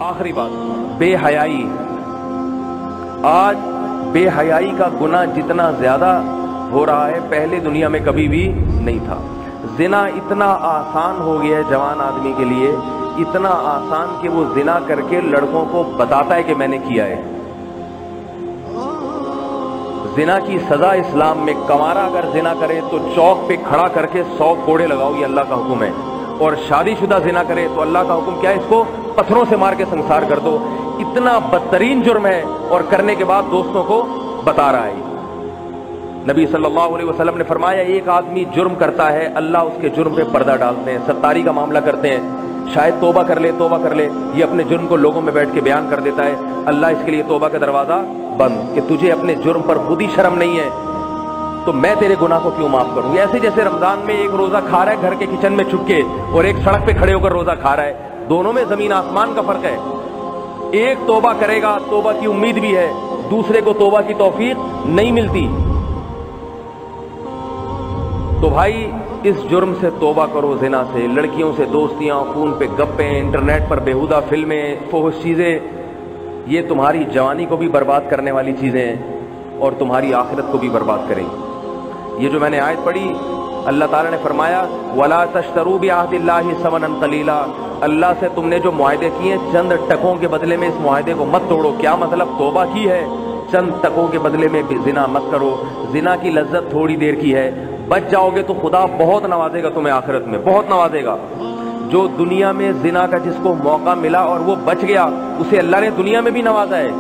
आखिरी बात, बेहयाई। आज बेहयाई का गुनाह जितना ज्यादा हो रहा है पहले दुनिया में कभी भी नहीं था। जिना इतना आसान हो गया है जवान आदमी के लिए, इतना आसान कि वो जिना करके लड़कों को बताता है कि मैंने किया है। जिना की सजा इस्लाम में, कंवारा अगर जिना करे तो चौक पे खड़ा करके 100 कोड़े लगाओ, ये अल्लाह का हुक्म है। और शादीशुदा जिना करे तो अल्लाह का हुक्म क्या है, इसको पत्थरों से मार के संसार कर दो। इतना बदतरीन जुर्म है और करने के बाद दोस्तों को बता रहा है। नबी सल्लल्लाहु अलैहि वसल्लम ने फरमाया, एक आदमी जुर्म करता है, अल्लाह उसके जुर्म पे पर्दा डालते हैं, सत्तारी का मामला करते हैं, शायद तौबा कर ले तौबा कर ले, ये अपने जुर्म को लोगों में बैठ के बयान कर देता है, अल्लाह इसके लिए तौबा का दरवाजा बंद, कि तुझे अपने जुर्म पर खुद ही शर्म नहीं है तो मैं तेरे गुनाह को क्यों माफ करूं। ऐसे जैसे रमजान में एक रोजा खा रहा है घर के किचन में छुप के और एक सड़क पे खड़े होकर रोजा खा रहा है, दोनों में जमीन आसमान का फर्क है। एक तौबा करेगा, तौबा की उम्मीद भी है, दूसरे को तौबा की तौफीक नहीं मिलती। तो भाई इस जुर्म से तौबा करो, जिना से, लड़कियों से दोस्तियां, फोन पे गप्पे, इंटरनेट पर बेहुदा फिल्में, फोहश चीजें, ये तुम्हारी जवानी को भी बर्बाद करने वाली चीजें हैं और तुम्हारी आखिरत को भी बर्बाद करेंगी। ये जो मैंने आयत पढ़ी, अल्लाह ताला ने फरमाया, वला तश्तरू बिअहदिल्लाहि समनन कलीला, अल्लाह से तुमने जो मुआहदे किए चंद टकों के बदले में इस मुआहदे को मत तोड़ो। क्या मतलब, तौबा की है, चंद टकों के बदले में जिना मत करो। जिना की लज्जत थोड़ी देर की है, बच जाओगे तो खुदा बहुत नवाजेगा तुम्हें, आखिरत में बहुत नवाजेगा। जो दुनिया में जिना का जिसको मौका मिला और वो बच गया, उसे अल्लाह ने दुनिया में भी नवाजा है।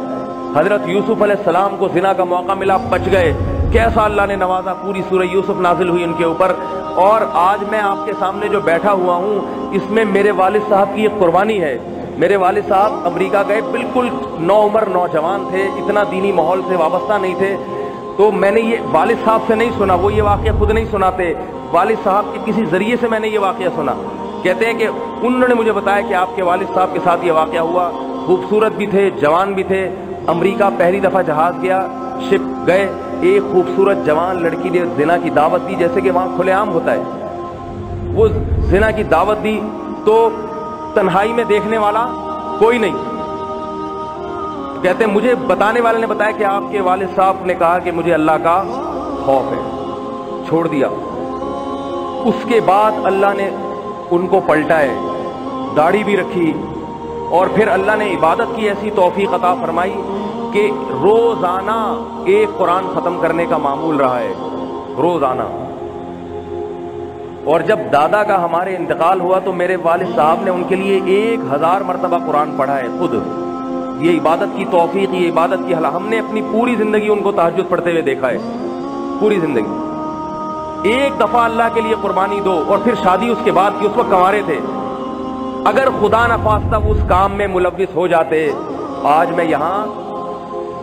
हजरत यूसुफ अलैहिस्सलाम को जिना का मौका मिला, बच गए, कैसा अल्लाह ने नवाजा, पूरी सूरह यूसुफ नाजिल हुई उनके ऊपर। और आज मैं आपके सामने जो बैठा हुआ हूँ, इसमें मेरे वालिद साहब की एक कुर्बानी है। मेरे वालिद साहब अमेरिका गए, बिल्कुल नौउम्र नौजवान थे, इतना दीनी माहौल से वाबस्ता नहीं थे। तो मैंने ये वालिद साहब से नहीं सुना, वो ये वाकया खुद नहीं सुनाते, वालिद साहब के किसी जरिए से मैंने ये वाकया सुना। कहते हैं कि उन्होंने मुझे बताया कि आपके वालिद साहब के साथ ये वाकया हुआ। खूबसूरत भी थे, जवान भी थे। अमेरिका पहली दफा जहाज गया, शिप गए, एक खूबसूरत जवान लड़की ने जिना की दावत दी, जैसे कि वहां खुलेआम होता है। वो जिना की दावत दी तो तन्हाई में देखने वाला कोई नहीं। कहते मुझे बताने वाले ने बताया कि आपके वालिद साहब ने कहा कि मुझे अल्लाह का खौफ है, छोड़ दिया। उसके बाद अल्लाह ने उनको पलटा है, दाढ़ी भी रखी और फिर अल्लाह ने इबादत की ऐसी तौफीक अता फरमाई कि रोजाना एक कुरान खत्म करने का मामूल रहा है, रोजाना। और जब दादा का हमारे इंतकाल हुआ तो मेरे वालिद साहब ने उनके लिए 1000 मरतबा कुरान पढ़ा है खुद। ये इबादत की तौफीक, ये इबादत की हला, हमने अपनी पूरी जिंदगी उनको तहज्जुद पढ़ते हुए देखा है, पूरी जिंदगी। एक दफा अल्लाह के लिए कुर्बानी दो। और फिर शादी उसके बाद की, उस वक्त कंवारे थे। अगर खुदा न खास्ता उस काम में मुलव्विस हो जाते, आज मैं यहां,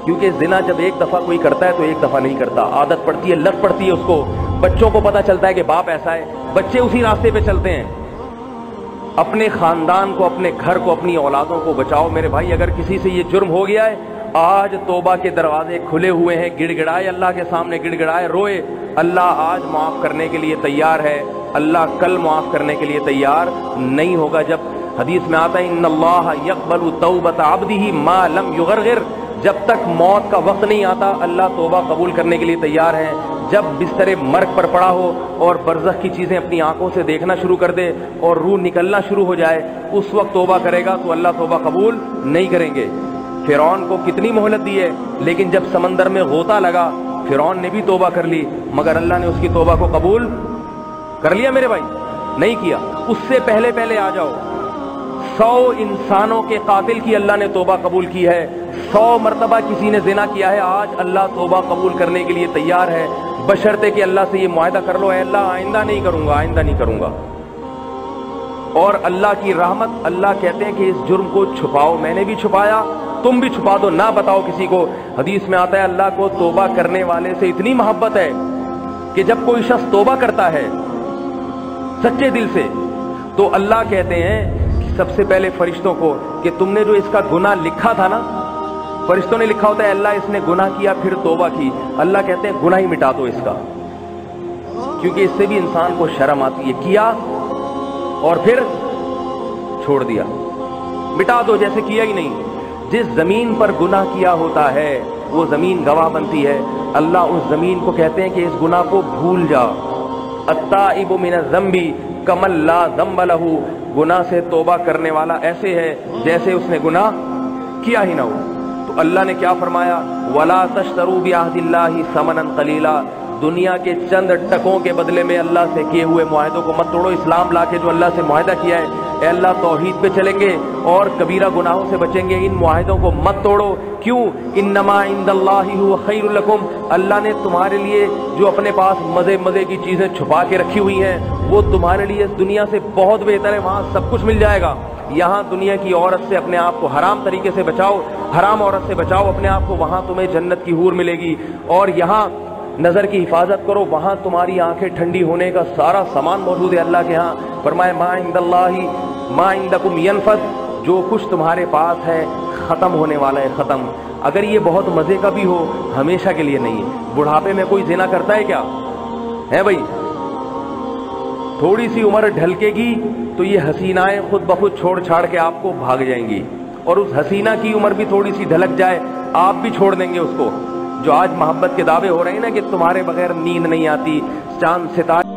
क्योंकि जिना जब एक दफा कोई करता है तो एक दफा नहीं करता, आदत पड़ती है, लत पड़ती है उसको। बच्चों को पता चलता है कि बाप ऐसा है, बच्चे उसी रास्ते पे चलते हैं। अपने खानदान को, अपने घर को, अपनी औलादों को बचाओ मेरे भाई। अगर किसी से ये जुर्म हो गया है, आज तौबा के दरवाजे खुले हुए हैं, गिड़गिड़ाए अल्लाह के सामने, गिड़गिड़ाए, रोए। अल्लाह आज माफ करने के लिए तैयार है, अल्लाह कल माफ करने के लिए तैयार नहीं होगा। जब हदीस में आता है, इन्नल्लाह यक़बलु तौबत अब्दिही मा लम युग़रग़िर, जब तक मौत का वक्त नहीं आता अल्लाह तौबा कबूल करने के लिए तैयार है। जब बिस्तरे मर्ग पर पड़ा हो और बरज़ख की चीजें अपनी आंखों से देखना शुरू कर दे और रूह निकलना शुरू हो जाए, उस वक्त तौबा करेगा तो अल्लाह तौबा कबूल नहीं करेंगे। फिरौन को कितनी मोहलत दी है, लेकिन जब समंदर में गोता लगा फिरौन ने भी तौबा कर ली, मगर अल्लाह ने उसकी तौबा को कबूल कर लिया मेरे भाई, नहीं किया। उससे पहले पहले आ जाओ, 100 इंसानों के कातिल की अल्लाह ने तौबा कबूल की है। 100 मरतबा किसी ने जिना किया है, आज अल्लाह तौबा कबूल करने के लिए तैयार है, बशर्ते कि अल्लाह से ये मुआहदा कर लो, अल्लाह आइंदा नहीं करूंगा, आइंदा नहीं करूंगा। और अल्लाह की रहमत, अल्लाह कहते हैं कि इस जुर्म को छुपाओ, मैंने भी छुपाया, तुम भी छुपा दो, ना बताओ किसी को। हदीस में आता है अल्लाह को तौबा करने वाले से इतनी मोहब्बत है कि जब कोई शख्स तौबा करता है सच्चे दिल से, तो अल्लाह कहते हैं कि सबसे पहले फरिश्तों को कि तुमने जो इसका गुनाह लिखा था ना, फरिश्तों ने लिखा होता है अल्लाह इसने गुनाह किया फिर तौबा की, अल्लाह कहते हैं गुनाह ही मिटा दो इसका, क्योंकि इससे भी इंसान को शर्म आती है। किया और फिर छोड़ दिया, مٹا دو جیسے کیا ہی نہیں۔ جس زمین پر گناہ کیا ہوتا ہے وہ زمین گواہ بنتی ہے، اللہ اس زمین کو کہتے ہیں کہ اس گناہ کو بھول جا۔ التائب من الذنب کمن لا ذنب لہ، گناہ سے توبہ کرنے والا ایسے ہے جیسے اس نے گناہ کیا ہی نہ ہو۔ تو اللہ نے کیا فرمایا؟ ولا تشتروا بعہد اللہ ثمنا قلیلا، دنیا کے چند ٹکوں کے بدلے میں اللہ سے کیے ہوئے معاہدوں کو مت توڑو۔ اسلام لا کے جو اللہ سے معاہدہ کیا ہے، اے اللہ توحید پہ چلیں گے اور کبیرہ گناہوں سے بچیں گے، ان معاہدوں کو مت توڑو۔ کیوں؟ انما عند اللہ هو خیر لکم، اللہ نے تمہارے لیے جو اپنے پاس مزے کی چیزیں چھپا کے رکھی ہوئی ہیں وہ تمہارے لیے اس دنیا سے بہت بہتر ہے، وہاں سب کچھ مل جائے گا۔ یہاں دنیا کی عورت سے اپنے آپ کو حرام طریقے سے بچاؤ، حرام عورت سے بچاؤ اپنے آپ کو، وہاں تمہیں جنت کی حور ملے گی۔ اور یہاں نظر کی حفاظت کرو، وہاں تمہاری آنکھیں ٹھنڈی ہونے کا سارا سامان موجود ہے اللہ کے ہاں۔ فرمائے ما عند اللہ ما عندکم ینفد، جو کچھ تمہارے پاس ہے ختم ہونے والا ہے، ختم۔ اگر یہ بہت مزے کا بھی ہو ہمیشہ کے لیے نہیں ہے۔ بڑھاپے میں کوئی زنا کرتا ہے کیا ہے بھائی؟ تھوڑی سی عمر ڈھلکے گی تو یہ حسینائیں خود بخود چھوڑ چھاڑ کے آپ کو بھاگ جائیں گی، اور اس حسینہ کی عمر بھی تھوڑی سی ڈھلک جائے آپ بھی چھوڑ دیں گے اس کو۔ جو آج محبت کے دعوے ہو رہے ہیں نا کہ تمہارے بغیر نیند نہیں آتی، چاند ستارے